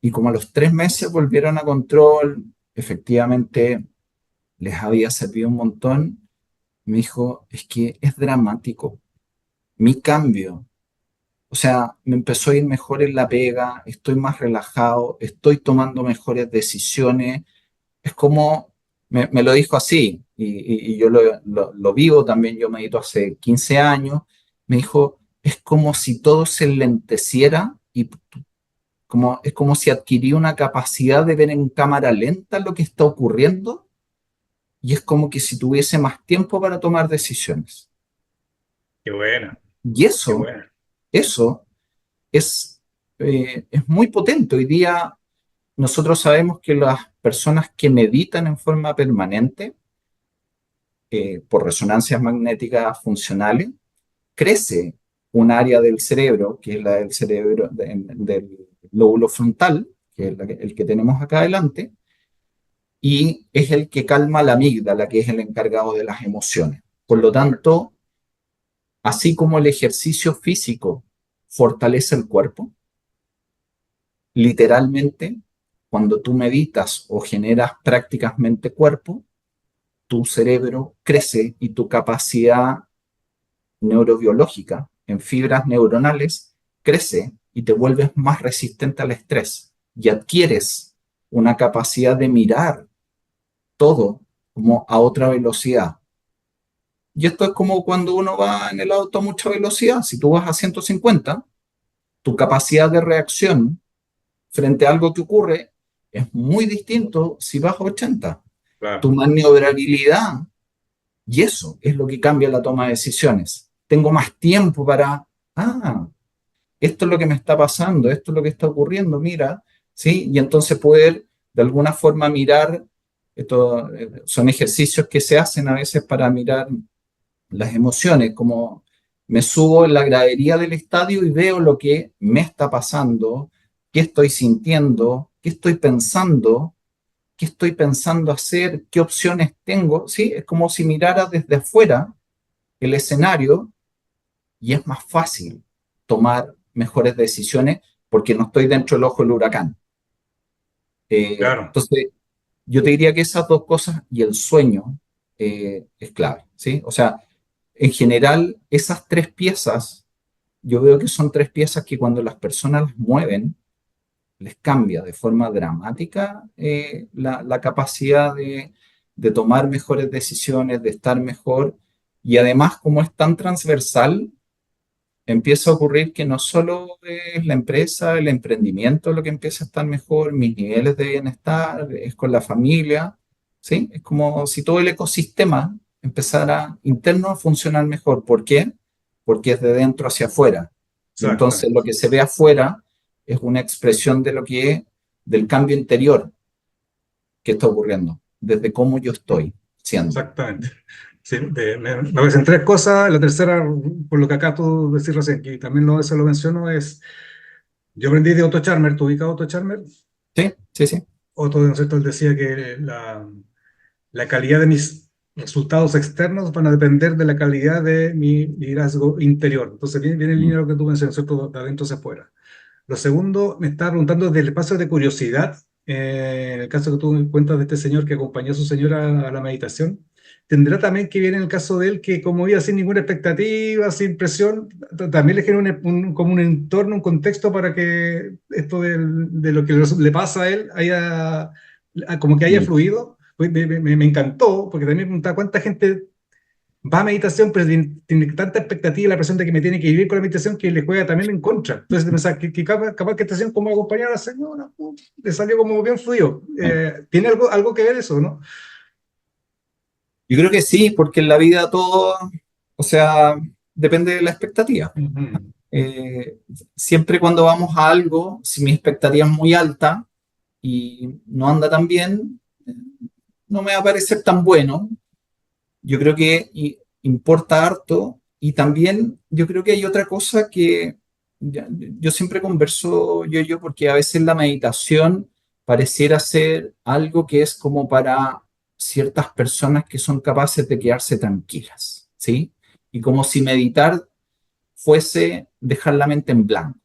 B: Y como a los 3 meses volvieron a control, efectivamente les había servido un montón. Me dijo, es que es dramático. Mi cambio, o sea, me empezó a ir mejor en la pega, estoy más relajado, estoy tomando mejores decisiones. Es como, me lo dijo así, y yo lo vivo también, yo medito hace 15 años. Me dijo, es como si todo se lenteciera y es como si adquirí una capacidad de ver en cámara lenta lo que está ocurriendo y es como que si tuviese más tiempo para tomar decisiones.
A: Qué buena,
B: Y
A: qué
B: eso,
A: buena.
B: eso es muy potente. Hoy día nosotros sabemos que las personas que meditan en forma permanente, por resonancias magnéticas funcionales, crece un área del cerebro, que es la del cerebro del lóbulo frontal, que es el que tenemos acá adelante, y es el que calma la amígdala, que es el encargado de las emociones. Por lo tanto, así como el ejercicio físico fortalece el cuerpo, literalmente, cuando tú meditas o generas prácticas mente-cuerpo, tu cerebro crece y tu capacidad neurobiológica en fibras neuronales crece y te vuelves más resistente al estrés y adquieres una capacidad de mirar todo como a otra velocidad. Y esto es como cuando uno va en el auto a mucha velocidad. Si tú vas a 150, tu capacidad de reacción frente a algo que ocurre es muy distinto si vas a 80. Tu
A: Claro,
B: maniobrabilidad, y eso es lo que cambia la toma de decisiones. Tengo más tiempo para, esto es lo que me está pasando, esto es lo que está ocurriendo, mira, ¿sí? Y entonces poder de alguna forma mirar, esto, son ejercicios que se hacen a veces para mirar las emociones, como me subo en la gradería del estadio y veo lo que me está pasando, qué estoy sintiendo, qué estoy pensando hacer, qué opciones tengo, ¿sí? Es como si mirara desde afuera el escenario y es más fácil tomar mejores decisiones porque no estoy dentro del ojo del huracán.
A: claro.
B: Entonces, yo te diría que esas dos cosas y el sueño es clave, ¿sí? O sea, en general, esas tres piezas, yo veo que son tres piezas que cuando las personas las mueven, les cambia de forma dramática la capacidad de tomar mejores decisiones, de estar mejor. Y además, como es tan transversal, empieza a ocurrir que no solo es la empresa, el emprendimiento lo que empieza a estar mejor, mis niveles de bienestar, es con la familia, ¿sí? Es como si todo el ecosistema empezara interno a funcionar mejor. ¿Por qué? Porque es de dentro hacia afuera. Y entonces
A: Exactamente,
B: lo que se ve afuera es una expresión de lo que es, del cambio interior que está ocurriendo, desde cómo yo estoy siendo.
A: exactamente. Sí, me parecen tres cosas. La tercera, por lo que acá tú decís recién, que también eso lo menciono, es, yo aprendí de Otto Charmer, ¿tú ubicas a Otto Charmer?
B: Sí, sí, sí.
A: Otto, ¿no es cierto? Él decía que la calidad de mis resultados externos van a depender de la calidad de mi liderazgo interior. Entonces viene en
B: Mm.
A: línea lo que tú mencionas, ¿cierto? De adentro hacia afuera. Lo segundo, me estaba preguntando del espacio de curiosidad, en el caso que tú me cuentas de este señor que acompañó a su señora a la meditación, tendrá también que ver en el caso de él que como iba sin ninguna expectativa, sin presión, también le genera como un entorno, un contexto para que esto de lo que le pasa a él como que haya
B: Mm.
A: fluido. Pues me encantó, porque también me preguntaba cuánta gente va a meditación, pero tiene tanta expectativa y la presión de que me tiene que vivir con la meditación que le juega también en contra. Entonces, pensaba que capaz que esta sesión como acompañar a la señora, le salió como bien fluido. ¿Tiene algo que ver eso, no?
B: Yo creo que sí, porque en la vida todo, o sea, depende de la expectativa.
A: Ujú.
B: Eh, Siempre cuando vamos a algo, si mi expectativa es muy alta y no anda tan bien, no me va a parecer tan bueno. Yo creo que importa harto y también yo creo que hay otra cosa que yo siempre converso yo, porque a veces la meditación pareciera ser algo que es como para ciertas personas que son capaces de quedarse tranquilas, ¿sí? Y como si meditar fuese dejar la mente en blanco.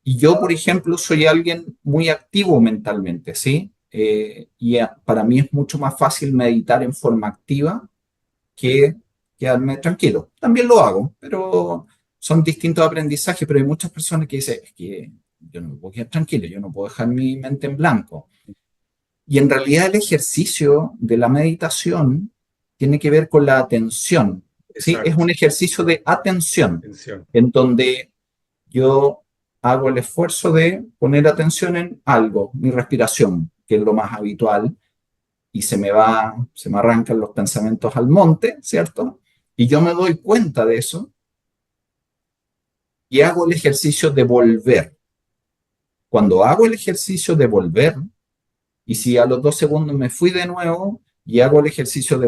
B: Y yo, por ejemplo, soy alguien muy activo mentalmente, ¿sí? Para mí es mucho más fácil meditar en forma activa que quedarme tranquilo. También lo hago, pero son distintos aprendizajes, pero hay muchas personas que dicen, es que yo no me puedo quedar tranquilo, yo no puedo dejar mi mente en blanco. Y en realidad el ejercicio de la meditación tiene que ver con la atención, ¿sí? Es
A: Exacto,
B: un ejercicio de atención,
A: atención.
B: en donde yo hago el esfuerzo de poner atención en algo, mi respiración, que es lo más habitual, y se me arrancan los pensamientos al monte, ¿cierto? Y yo me doy cuenta de eso y hago el ejercicio de volver. Cuando hago el ejercicio de volver, y si a los 2 segundos me fui de nuevo y hago el ejercicio de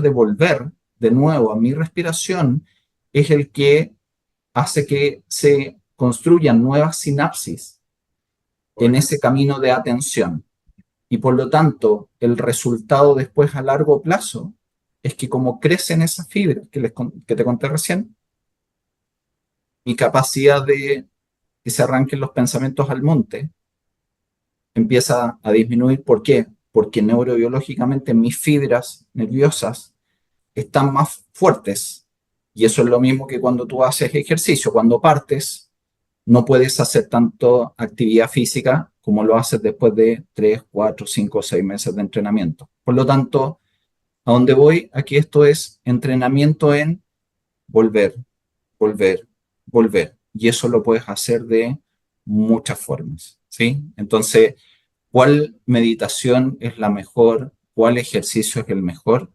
B: volver de nuevo a mi respiración es el que hace que se construyan nuevas sinapsis en
A: Correcto.
B: ese camino de atención. Y por lo tanto, el resultado después a largo plazo es que como crecen esas fibras que te conté recién, mi capacidad de que se arranquen los pensamientos al monte empieza a disminuir. ¿Por qué? Porque neurobiológicamente mis fibras nerviosas están más fuertes. Y eso es lo mismo que cuando tú haces ejercicio. Cuando partes, no puedes hacer tanto actividad física como lo haces después de 3, 4, 5, 6 meses de entrenamiento. Por lo tanto, a donde voy aquí esto es entrenamiento en volver, volver, volver. Y eso lo puedes hacer de muchas formas, ¿sí? Entonces, ¿cuál meditación es la mejor? ¿Cuál ejercicio es el mejor?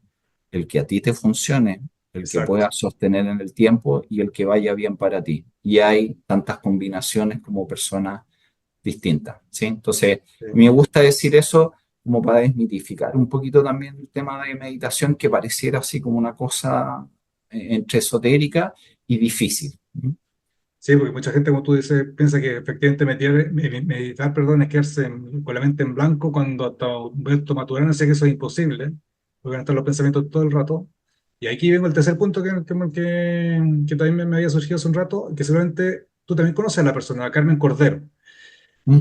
B: El que a ti te funcione, el que
A: Exacto.
B: puedas sostener en el tiempo y el que vaya bien para ti. Y hay tantas combinaciones como personas distintas, ¿sí? Entonces,
A: Sí.
B: me gusta decir eso como para desmitificar un poquito también el tema de meditación que pareciera así como una cosa entre esotérica y difícil. ¿Mm?
A: Sí, porque mucha gente, como tú dices, piensa que efectivamente meditar, perdón, es quedarse con la mente en blanco cuando hasta Humberto Maturana decía que eso es imposible, porque van a estar los pensamientos todo el rato. Y aquí vengo el tercer punto que también me había surgido hace un rato, que seguramente tú también conoces a la persona, a Carmen Cordero.
B: ¿Mm?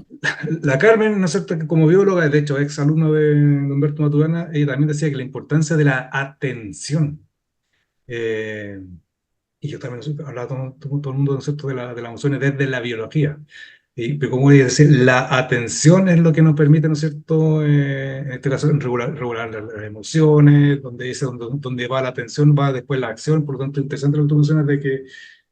A: La Carmen, ¿no es cierto?, que como bióloga, de hecho, ex alumno de Humberto Maturana, ella también decía que la importancia de la atención. Eh, y yo también hablaba todo el mundo, ¿no es cierto?, de las emociones desde la biología. Pero como voy a decir, la atención es lo que nos permite, ¿no es cierto?, en este caso, regular las emociones, donde dice, donde va la atención, va después la acción. Por lo tanto, interesante lo que tú mencionas de que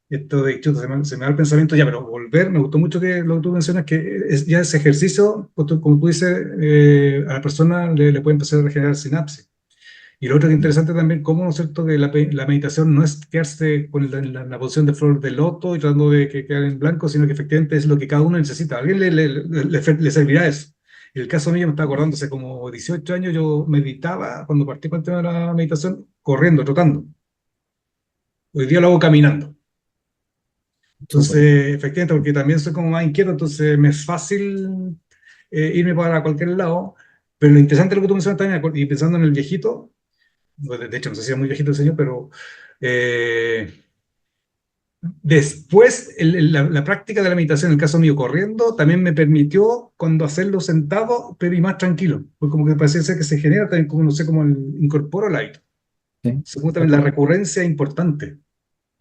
A: esto de chuta, se me da el pensamiento ya, pero volver, me gustó mucho que lo que tú mencionas, que ya ese ejercicio, pues, como tú dices, a la persona le puede empezar a regenerar sinapsis. Y lo otro que es interesante también, cómo, ¿no es cierto?, que la meditación no es quedarse con la posición de flor de loto y tratando de quedar en blanco, sino que efectivamente es lo que cada uno necesita. A alguien le servirá eso. En el caso mío, me estaba acordando, hace como 18 años yo meditaba, cuando partí con el tema de la meditación, corriendo, trotando. Hoy día lo hago caminando.
B: Súper.
A: Entonces, efectivamente, porque también soy como más inquieto, entonces me es fácil irme para cualquier lado. Pero lo interesante es lo que tú mencionas también, y pensando en el viejito, bueno, de hecho, no sé si es muy viejito el señor, pero eh, después la práctica de la meditación, en el caso mío, corriendo, también me permitió cuando hacerlo sentado, pero y más tranquilo. Pues como que parece ser que se genera también, como no sé, como incorporo el hábito.
B: Sí,
A: Según
B: tal
A: también la
B: cual,
A: recurrencia es importante.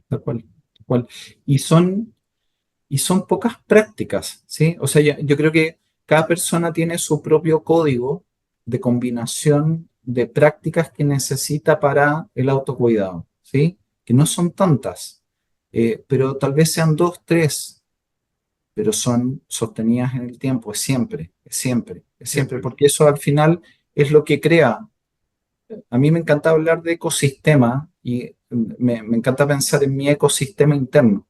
B: tal cual, tal cual. Y son, y son pocas prácticas, ¿sí? O sea, yo creo que cada persona tiene su propio código de combinación de prácticas que necesita para el autocuidado, ¿sí? Que no son tantas, pero tal vez sean dos, tres, pero son sostenidas en el tiempo, es siempre, es siempre, es siempre,
A: Siempre.
B: porque eso al final es lo que crea. A mí me encanta hablar de ecosistema y me encanta pensar en mi ecosistema interno.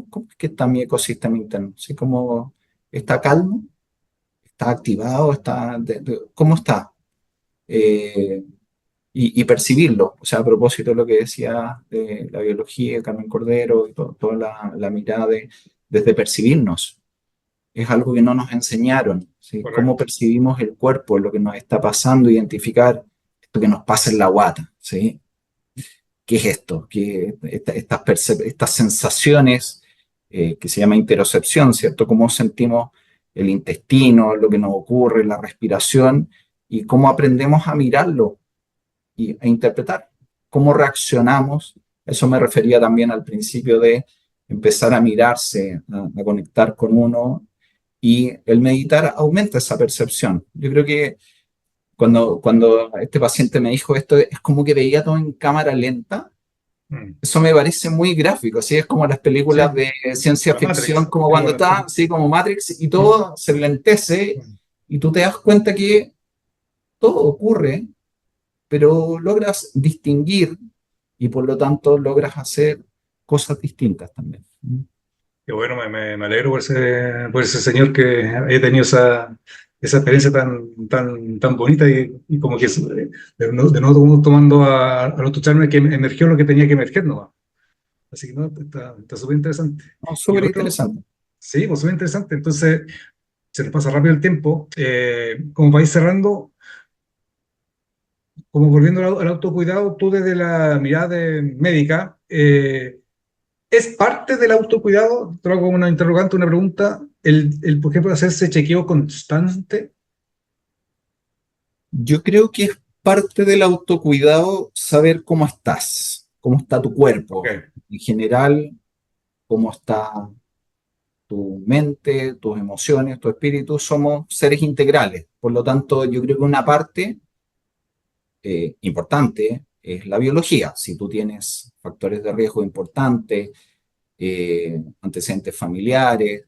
B: ¿Cómo es que está mi ecosistema interno? ¿Sí? ¿Cómo está calmo? ¿Está activado? ¿Cómo está? Eh, y percibirlo. O sea, a propósito de lo que decía de la biología, Carmen Cordero, y toda la mirada desde percibirnos. Es algo que no nos enseñaron, ¿sí? Cómo
A: Correcto.
B: percibimos el cuerpo, lo que nos está pasando, identificar esto que nos pasa en la guata, ¿sí? ¿Qué es esto? Estas sensaciones que se llama interocepción, ¿cierto? Cómo sentimos el intestino, lo que nos ocurre, la respiración, y cómo aprendemos a mirarlo e interpretar, cómo reaccionamos. Eso me refería también al principio de empezar a mirarse, a conectar con uno, y el meditar aumenta esa percepción. Yo creo que cuando este paciente me dijo esto, es como que veía todo en cámara lenta.
A: Mm.
B: Eso me parece muy gráfico, ¿sí? Es como las películas
A: Sí,
B: de ciencia
A: la
B: ficción,
A: Matrix,
B: como
A: igual
B: cuando está
A: así.
B: así como Matrix y
A: Mm,
B: todo se lentece
A: mm.
B: y tú te das cuenta que todo ocurre, pero logras distinguir y por lo tanto logras hacer cosas distintas también.
A: Qué bueno, me alegro por ese señor que haya tenido esa experiencia tan bonita y como que de nuevo como tomando a los Charmer que emergió lo que tenía que emerger nomás. Así que no, está súper interesante.
B: No,
A: Y
B: súper
A: lo otro,
B: interesante.
A: sí, pues súper interesante. Entonces, se nos pasa rápido el tiempo. Como para ir cerrando, como volviendo al autocuidado, tú desde la mirada médica, ¿es parte del autocuidado? Te lo hago como una interrogante, una pregunta. Por ejemplo, hacerse chequeo constante.
B: Yo creo que es parte del autocuidado saber cómo estás, cómo está tu
A: Ok.
B: cuerpo en general, cómo está tu mente, tus emociones, tu espíritu. Somos seres integrales. Por lo tanto, yo creo que una parte importante es la biología. Si tú tienes factores de riesgo importantes, antecedentes familiares,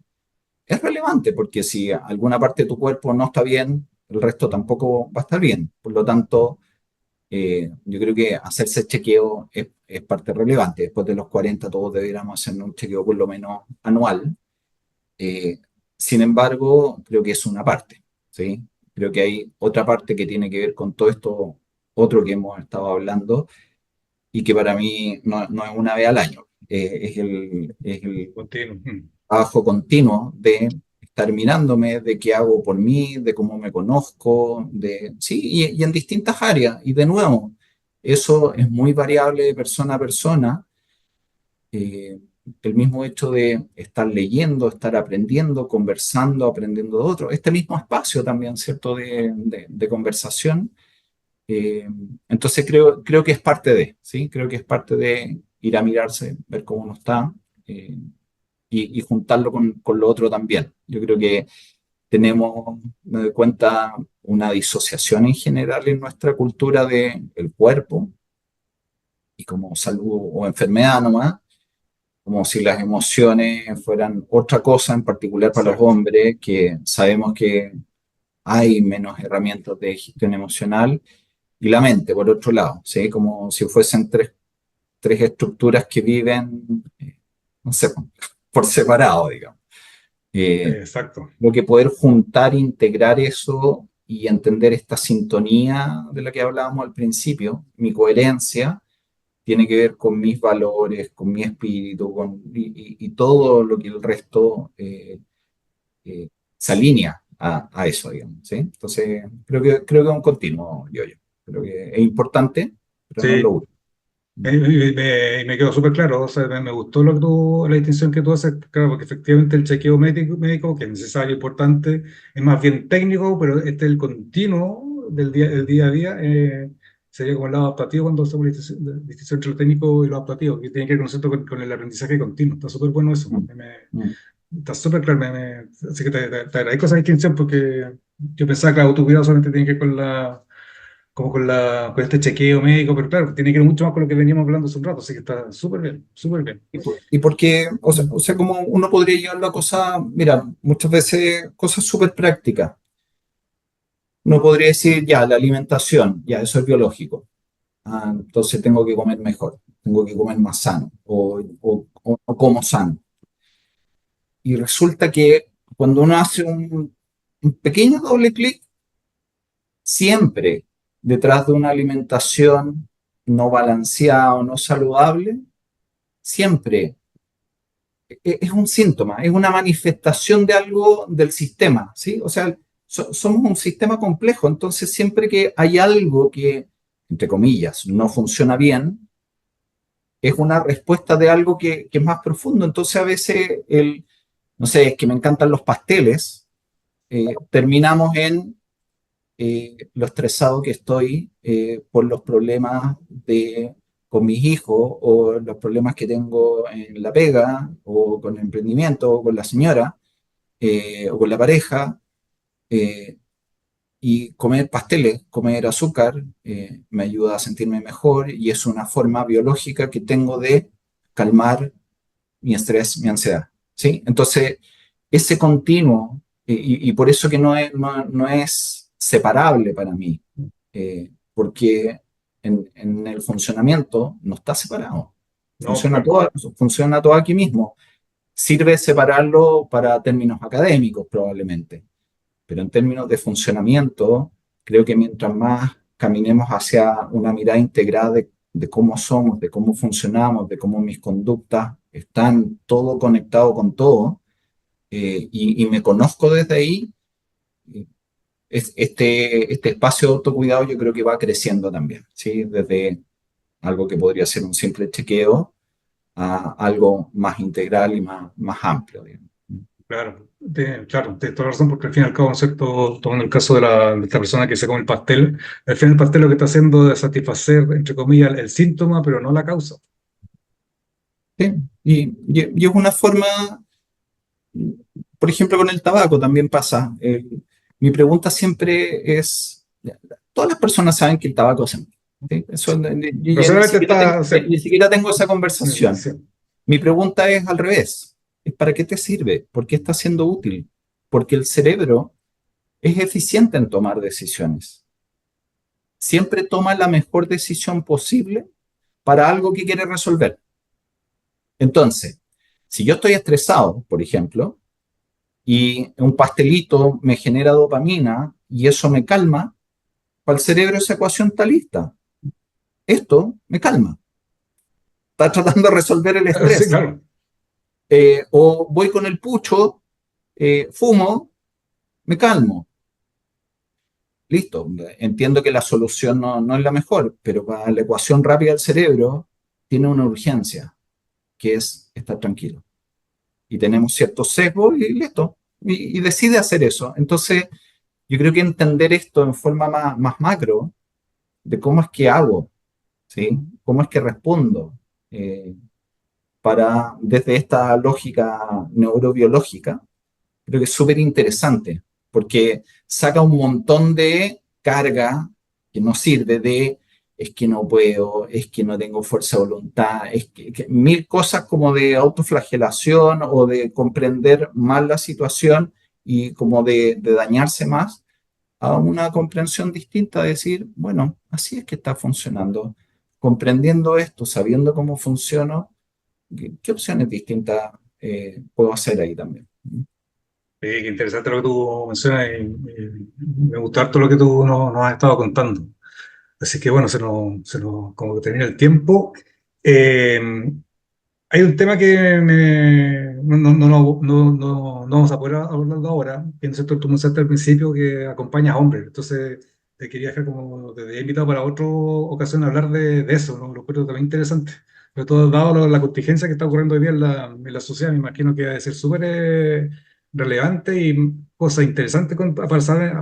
B: es relevante porque si alguna parte de tu cuerpo no está bien, el resto tampoco va a estar bien. Por lo tanto, yo creo que hacerse chequeo es parte relevante. Después de los 40 todos deberíamos hacer un chequeo por lo menos anual. Eh, Sin embargo, creo que es una parte, ¿sí? Creo que hay otra parte que tiene que ver con todo esto otro que hemos estado hablando y que para mí no es una vez al año. Es el
A: Continuo. Mm.
B: trabajo continuo de estar mirándome, de qué hago por mí, de cómo me conozco, sí, y en distintas áreas. Y de nuevo, eso es muy variable de persona a persona. Eh, el mismo hecho de estar leyendo, estar aprendiendo, conversando, aprendiendo de otro. Este mismo espacio también, ¿cierto?, de conversación. Eh, entonces creo que es parte de, ¿sí? Creo que es parte de ir a mirarse, ver cómo uno está. eh, y juntarlo con lo otro también. Yo creo que tenemos, me doy cuenta, una disociación en general en nuestra cultura del cuerpo y como salud o enfermedad nomás, como si las emociones fueran otra cosa, en particular para los
A: Exacto.
B: hombres, que sabemos que hay menos herramientas de gestión emocional, y la mente, por otro lado, ¿sí? Como si fuesen tres estructuras que viven, no sé, por separado, digamos. Eh,
A: Exacto.
B: Lo que poder juntar, integrar eso y entender esta sintonía de la que hablábamos al principio, mi coherencia, tiene que ver con mis valores, con mi espíritu, y todo lo que el resto eh, se alinea a eso, digamos, ¿sí? Entonces, creo que es un continuo, yo. Creo que es importante, pero no es lo
A: Sí,
B: único.
A: me quedó súper claro. O sea, me gustó la distinción que tú haces, claro, porque efectivamente el chequeo médico, que es necesario, importante, es más bien técnico, pero el continuo el día a día, sería como el lado adaptativo cuando hacemos la distinción entre lo técnico y lo adaptativo, que tiene que ver con el aprendizaje continuo. Está súper bueno eso.
B: Mm, mm.
A: Está súper claro. Así que te agradezco esa distinción porque yo pensaba que el autocuidado solamente tiene que ver con este chequeo médico, pero claro, tiene que ver mucho más con lo que veníamos hablando hace un rato, así que está súper bien, súper bien.
B: Y porque, o sea, como uno podría llevarlo a cosas, mira, muchas veces cosas súper prácticas. Uno podría decir, ya, la alimentación, ya, eso es biológico. Entonces tengo que comer mejor. tengo que comer más sano o como sano. Y resulta que cuando uno hace un pequeño doble clic, siempre detrás de una alimentación no balanceada o no saludable, siempre es un síntoma, es una manifestación de algo del sistema, ¿sí? O sea, somos un sistema complejo, entonces siempre que hay algo que, entre comillas, no funciona bien, es una respuesta de algo que es más profundo. Entonces a veces no sé, es que me encantan los pasteles, terminamos en lo estresado que estoy por los problemas con mis hijos o los problemas que tengo en la pega o con el emprendimiento o con la señora o con la pareja. eh, y comer pasteles, comer azúcar, me ayuda a sentirme mejor y es una forma biológica que tengo de calmar mi estrés, mi ansiedad. ¿Sí? Entonces, ese continuo, y por eso que no es separable para mí, porque en el funcionamiento no está separado.
A: No, claro.
B: Funciona todo aquí mismo. Sirve separarlo para términos académicos, probablemente, pero en términos de funcionamiento, creo que mientras más caminemos hacia una mirada integrada de cómo somos, de cómo funcionamos, de cómo mis conductas están todo conectado con todo, y me conozco desde ahí, este espacio de autocuidado yo creo que va creciendo también, ¿sí? Desde algo que podría ser un simple chequeo a algo más integral y más amplio, digamos.
A: Claro, claro, tienes toda la razón, porque al fin y al cabo, ¿no es cierto? Tomando el caso de esta persona que se come el pastel, al final el pastel lo que está haciendo es satisfacer, entre comillas, el síntoma, pero no la causa.
B: ¿Sí? Y es una forma, por ejemplo, con el tabaco también pasa. Mi pregunta siempre es, todas las personas saben que el tabaco hace mal, ¿sí? Eso, yo
A: Pero
B: ya ni
A: solamente
B: siquiera tengo,
A: está, o sea,
B: ni siquiera tengo esa conversación.
A: sí,
B: Mi pregunta es al revés. ¿Es para qué te sirve? ¿Por qué está siendo útil? Porque el cerebro es eficiente en tomar decisiones. Siempre toma la mejor decisión posible para algo que quiere resolver. Entonces, si yo estoy estresado, por ejemplo, y un pastelito me genera dopamina y eso me calma, para el cerebro esa ecuación está lista. Esto me calma. Está tratando de resolver el
A: sí,
B: estrés.
A: claro.
B: O voy con el pucho, fumo, me calmo. Listo. Entiendo que la solución no es la mejor, pero para la ecuación rápida del cerebro tiene una urgencia, que es estar tranquilo. Y tenemos ciertos sesgos y listo. Y decide hacer eso. Entonces, yo creo que entender esto en forma más macro, de cómo es que hago, ¿sí? Cómo es que respondo, eh, desde esta lógica neurobiológica, creo que es súper interesante, porque saca un montón de carga que no sirve es que no puedo, es que no tengo fuerza de voluntad, que mil cosas como de autoflagelación o de comprender mal la situación y como de dañarse más a una comprensión distinta, de decir, bueno, así es que está funcionando. Comprendiendo esto, sabiendo cómo funciona, ¿qué opciones distintas puedo hacer ahí también?
A: Qué interesante lo que tú mencionas y me gustó harto lo que tú nos has estado contando. Así que bueno, como que termina el tiempo. Eh, Hay un tema que no vamos a poder hablarlo ahora, que no sé, tú mencionaste al principio que acompañas a hombres, entonces te quería dejar como, te había invitado para otra ocasión a hablar de eso, ¿no? Lo encuentro también interesante, sobre todo dado la contingencia que está ocurriendo hoy día en la sociedad, me imagino que debe ser súper relevante y cosas interesantes a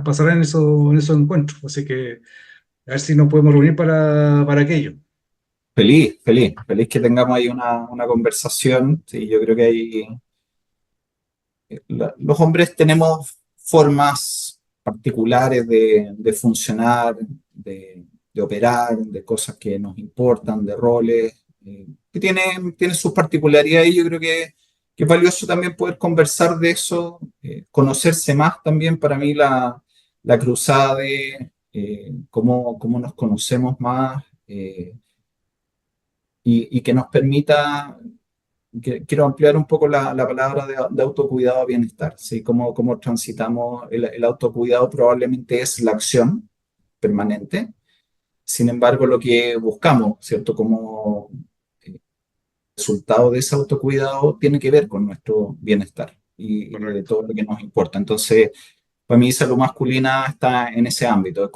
A: pasar en esos encuentros, así que a ver si nos podemos reunir para aquello.
B: Feliz, feliz, feliz que tengamos ahí una conversación. Sí, yo creo que hay, los hombres tenemos formas particulares de funcionar, de operar, de cosas que nos importan, de roles, que tienen sus particularidades y yo creo que es valioso también poder conversar de eso, conocerse más también para mí la cruzada de cómo nos conocemos más. y que nos permita, quiero ampliar un poco la palabra de autocuidado a bienestar, ¿sí? Cómo transitamos el autocuidado probablemente es la acción permanente. Sin embargo, lo que buscamos, ¿cierto? Como resultado de ese autocuidado tiene que ver con nuestro bienestar y de
A: Correcto.
B: todo lo que nos importa. Entonces, para mí salud masculina está en ese ámbito de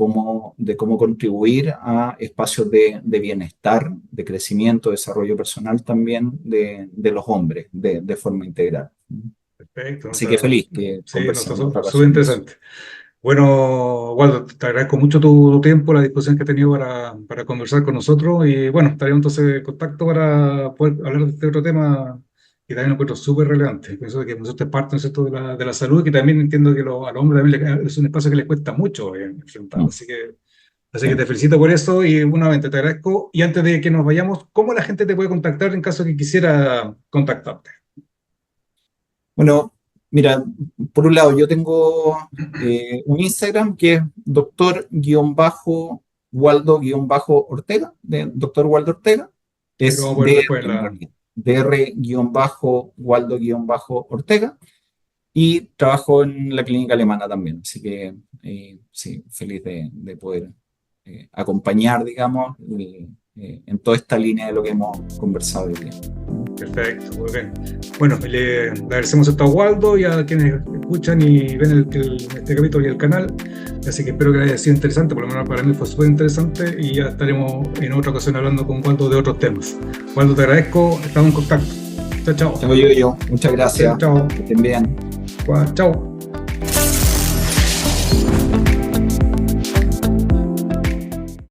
B: cómo contribuir a espacios de bienestar, de crecimiento, desarrollo personal también de los hombres de forma integral.
A: Perfecto.
B: Así que feliz que
A: Sí, no, está
B: conversemos en otra
A: súper
B: ocasión de eso.
A: interesante. Bueno, Waldo, te agradezco mucho tu tiempo, la disposición que has tenido para conversar con nosotros y bueno, estaremos entonces en contacto para poder hablar de este otro tema que también lo encuentro súper relevante. Pienso que nosotros es parte, ¿no es cierto?, de la salud, que también entiendo que a los hombres también es un espacio que les cuesta mucho enfrentar.
B: Mm,
A: Así
B: sí.
A: que te felicito por eso y nuevamente te agradezco. Y antes de que nos vayamos, ¿cómo la gente te puede contactar en caso que quisiera contactarte?
B: Bueno, mira, por un lado, yo tengo un Instagram que es doctor-Waldo-Ortega, de doctor Waldo Ortega,
A: Ahí lo
B: es
A: vamos a poner después
B: DR,
A: en
B: en
A: la...
B: realidad, dr-Waldo-Ortega, y trabajo en la clínica alemana también, así que sí, feliz de poder acompañar, digamos, en toda esta línea de lo que hemos conversado hoy día.
A: Perfecto, muy bien. Bueno, le agradecemos esto a Waldo y a quienes escuchan y ven este capítulo y el canal. Así que espero que haya sido interesante, por lo menos para mí fue súper interesante y ya estaremos en otra ocasión hablando con Waldo de otros temas. Waldo, te agradezco, estamos en contacto. Chao, chao.
B: Chao, yo. Muchas gracias.
A: Chao,
B: Que estén bien.
A: chao. Chao.